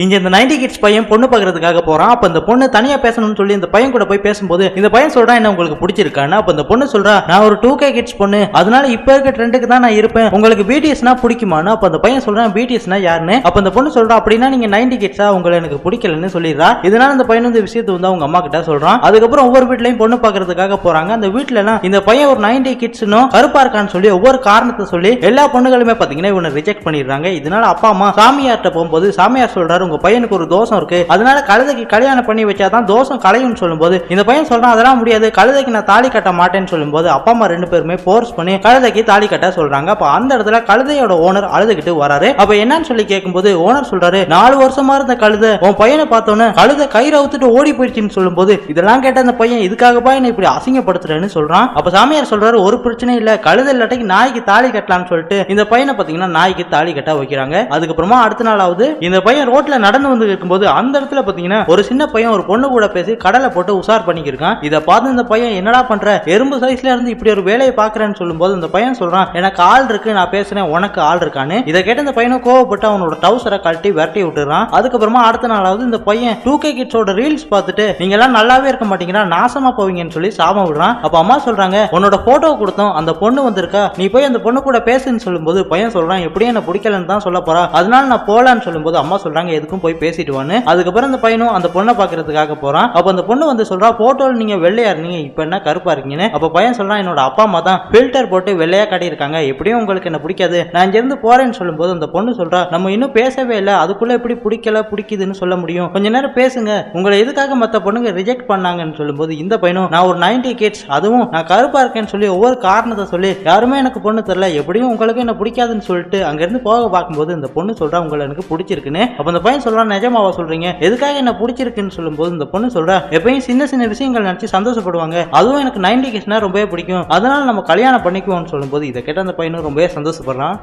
இங்க இந்த 90 கிட்ஸ் பையன் பொண்ணு பாக்குறதுக்காக போறான். அப்ப இந்த பொண்ணு தனியா பேசணும்னு சொல்லி இந்த பையன் கூட போய் பேசும்போது இந்த பையன் சொல்றான், என்ன உங்களுக்கு பிடிச்சிருக்கான்னு. அப்ப இந்த பொண்ணு சொல்றா, நான் ஒரு 2K கிட்ஸ் பொண்ணு, அதனால இப்ப இருக்க ட்ரெண்டுக்கு தான் நான் இருப்பேன், உங்களுக்கு பிடிஎஸ்னா பிடிக்குமான்னு. அப்ப அந்த பையன் சொல்றான், பிடிஎஸ்னா யாருன்னு. அப்ப இந்த பொண்ணு சொல்றா, அப்படின்னா நீங்க 90 கிட்ஸா, உங்களை எனக்கு பிடிக்கலன்னு சொல்லிடுறா. இதனால இந்த பையன் இந்த விஷயத்தை வந்து அவங்க அம்மா கிட்ட சொல்றான். அதுக்கப்புறம் ஒவ்வொரு வீட்லயும் பொண்ணு பாக்குறதுக்காக போறாங்க. அந்த வீட்டுல எல்லாம் இந்த பையன் ஒரு 90 கிட்ஸ்னும் கருப்பா இருக்கான்னு சொல்லி ஒவ்வொரு காரணத்தை சொல்லி எல்லா பொண்ணுகளுமே பாத்தீங்கன்னா இவனை ரிஜெக்ட் பண்ணிடுறாங்க. இதனால அப்பா அம்மா சாமியார்ட்ட போகும்போது சாமியார் சொல்றாரு, உங்க பையனுக்கு ஒரு தோஷம் இருக்கு, அதனால கழுதைக்கு கல்யாணம் பண்ணி வச்சாதான் தோஷம் கலையும் சொல்லும்போது இந்த பையன் சொல்றான், அதெல்லாம் முடியாது, கழுதைக்கு நான் தாலி கட்ட மாட்டேன்னு சொல்லும்போது அப்பா அம்மா ரெண்டு பேருமே போர்ஸ் பண்ணி கழுதைக்கு தாலி கட்ட சொல்றாங்க. அப்ப அந்த இடத்துல கழுதையோட ஓனர் அழுதுகிட்டு வராரு. அப்ப என்னன்னு சொல்லி கேட்கும்போது ஓனர் சொல்றாரு, 4 வருஷமா இருந்த கழுதை உன் பையனை பார்த்தோன்னு கழுதை கயிறு அவுத்துட்டு ஓடி போயிடுச்சுன்னு சொல்லும்போது இதெல்லாம் கேட்ட அந்த பையன், இதுக்காகப்பா என்ன இப்படி அசிங்கப்படுத்துறேன்னு சொல்றான். அப்ப சாமியார் சொல்றாரு, ஒரு பிரச்சனை இல்ல, கழுதை இல்லாட்டிக்கு நாய்க்கு தாலி கட்டலாம்னு சொல்லிட்டு இந்த பையனை பாத்தீங்கன்னா நாய்க்கு தாலி கட்ட வைக்கிறாங்க. அதுக்கப்புறமா அடுத்த நாளாவது இந்த பையன் ரோட்ல நடந்து வந்து இருக்கும்போது அந்த இடத்துல பாத்தீங்கன்னா ஒரு சின்ன பையன் ஒரு பொண்ணு கூட பேசி கடலை போட்டு உசார் பண்ணிக்கிருக்கான். இதை பார்த்து இந்த பையன், என்னடா பண்ற, எறும்பு சைஸ்ல இருந்து இப்படி ஒரு வேலையை பாக்குறேன்னு சொல்லும்போது இந்த பையன் சொல்றான், எனக்கு ஆள் இருக்கு, நான் பேசுறேன், உனக்கு ஆள் இருக்கான்னு. இதை கேட்ட இந்த பையனும் கோவப்பட்டு அவனோட டவுசரை கழட்டி விரட்டி விட்டுறான். அதுக்கப்புறமா அடுத்த நாளாவது இந்த பையன் 2K கிட்ஸோட ரீல்ஸ் பார்த்துட்டு நீங்க எல்லாம் நல்லாவே இருக்க மாட்டீங்கன்னா நாசமா போவீங்கன்னு சொல்லி சாபம் விடுறான். அப்ப அம்மா சொல்றாங்க, உன்னோட போட்டோ கொடுத்தோம், அந்த பொண்ணு வந்திருக்கா, நீ போய் அந்த பொண்ணு கூட பேசுன்னு சொல்லும்போது பையன் சொல்றான், எப்படியும் என்ன பிடிக்கலன்னு தான் சொல்ல போறா, அதனால நான் போலான்னு சொல்லும்போது அம்மா சொல்றாங்க, எதுக்கும் போய் பேசிட்டு வான்னு. அதுக்கப்புறம் அந்த பையனும் அந்த பொண்ணை பாக்குறதுக்காக போறான். அப்ப அந்த பொண்ணு வந்து சொல்றா, போட்டோல நீங்க வெள்ளையா இருந்தீங்க, இப்ப என்ன கருப்பா இருக்கீங்கன்னு. அப்ப பையன் சொல்றான், என்னோட அப்பா அம்மா தான் ஃபில்டர் போட்டு வெள்ளையா காட்டியிருக்காங்க, எப்படியும் உங்களுக்கு என்ன பிடிக்காது, நான் இங்க இருந்து போறேன்னு சொல்லும்போது அந்த பொண்ணு சொல்றா, நம்ம இன்னும் பேசவே இல்லை, அதுக்குள்ள எப்படி பிடிக்கல பிடிக்குதுன்னு சொல்ல முடியும், கொஞ்ச நேரம் பேசுங்க, உங்களை எதுக்காக மத்த பொண்ணுங்க ரிஜெக்ட் பண்ணாங்கன்னு சொல்லும்போது இந்த பையனும், நான் ஒரு 90 கிட்ஸ், அதுவும் நான் கருப்பா இருக்கேன்னு சொல்லி ஒவ்வொரு காரணத்தை சொல்லி யாருமே எனக்கு பொண்ணு தெரியல, எப்படியும் உங்களுக்கு என்ன பிடிக்காதுன்னு சொல்லிட்டு அங்க இருந்து போக பார்க்கும்போது இந்த பொண்ணு சொல்றா, உங்களை எனக்கு பிடிச்சிருக்குன்னு. அப்ப அந்த பையன் சொல்றான், நிஜமாவா சொல்றீங்க, எதுக்காக என்ன பிடிச்சிருக்குன்னு சொல்லும்போது இந்த பொண்ணு சொல்றா, எப்பயும் சின்ன சின்ன விஷயங்கள் நினைச்சு சந்தோஷப்படுவாங்க, அதுவும் எனக்கு 90 கிட்ஸ்னா ரொம்பவே பிடிக்கும், அதனால நம்ம கல்யாணம் பண்ணிக்குவோம்னு சொல்லும்போது இதை கேட்ட அந்த பையனும் ரொம்பவே சந்தோஷப்படுறான்.